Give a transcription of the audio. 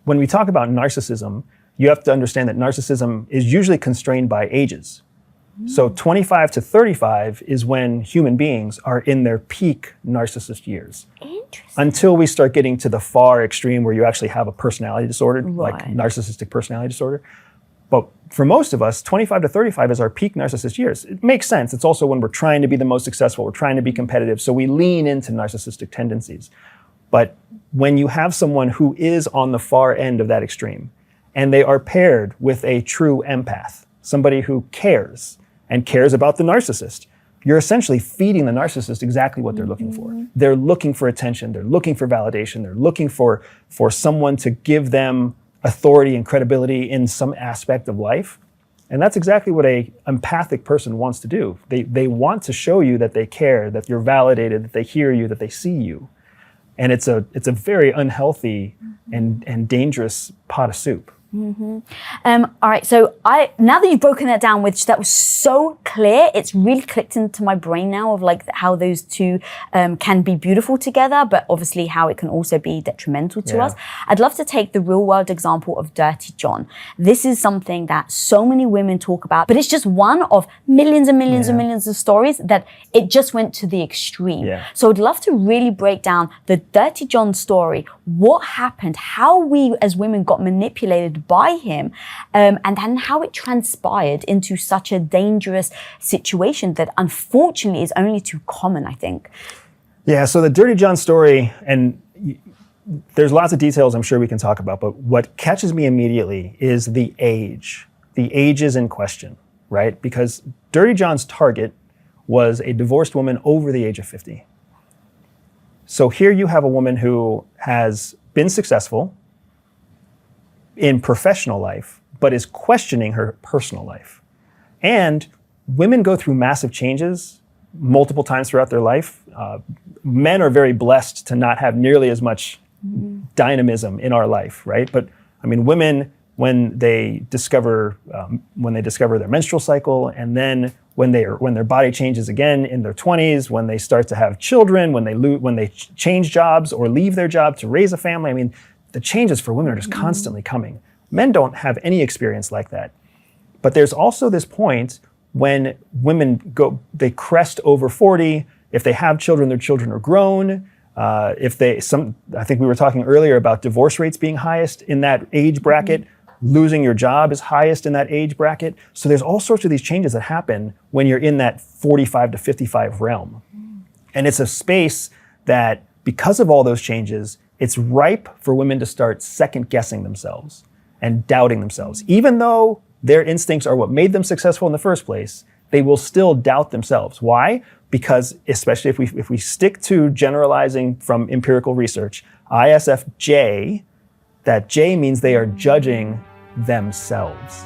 when we talk about narcissism, you have to understand that narcissism is usually constrained by ages. So 25 to 35 is when human beings are in their peak narcissist years. Until we start getting to the far extreme where you actually have a personality disorder, like narcissistic personality disorder. But for most of us, 25 to 35 is our peak narcissist years. It makes sense. It's also when we're trying to be the most successful, we're trying to be competitive, so we lean into narcissistic tendencies. But when you have someone who is on the far end of that extreme, and they are paired with a true empath, somebody who cares, and cares about the narcissist, you're essentially feeding the narcissist exactly what they're looking for. They're looking for attention, they're looking for validation, they're looking for someone to give them authority and credibility in some aspect of life. And that's exactly what an empathic person wants to do. They want to show you that they care, that you're validated, that they hear you, that they see you. And it's a very unhealthy and dangerous pot of soup. All right, so now that you've broken that down, which that was so clear, it's really clicked into my brain now of like how those two can be beautiful together, but obviously how it can also be detrimental to us. I'd love to take the real world example of Dirty John. This is something that so many women talk about, but it's just one of millions and millions and millions of stories that it just went to the extreme. So I'd love to really break down the Dirty John story, what happened, how we as women got manipulated by him, and then how it transpired into such a dangerous situation that unfortunately is only too common, I think. Yeah, so the Dirty John story, and there's lots of details I'm sure we can talk about, but what catches me immediately is the age. The age is in question, right? Because Dirty John's target was a divorced woman over the age of 50. So here you have a woman who has been successful in professional life, but is questioning her personal life. And women go through massive changes multiple times throughout their life. Men are very blessed to not have nearly as much dynamism in our life, right? But I mean, women, when they discover their menstrual cycle, and then when their body changes again in their 20s, when they start to have children, when they change jobs or leave their job to raise a family, I mean, the changes for women are just constantly coming. Men don't have any experience like that. But there's also this point when women they crest over 40. If they have children, their children are grown. I think we were talking earlier about divorce rates being highest in that age bracket. Losing your job is highest in that age bracket. So there's all sorts of these changes that happen when you're in that 45 to 55 realm. And it's a space that, because of all those changes, it's ripe for women to start second guessing themselves and doubting themselves. Even though their instincts are what made them successful in the first place, they will still doubt themselves. Why? Because, especially if we stick to generalizing from empirical research, ISFJ, that J means they are judging themselves.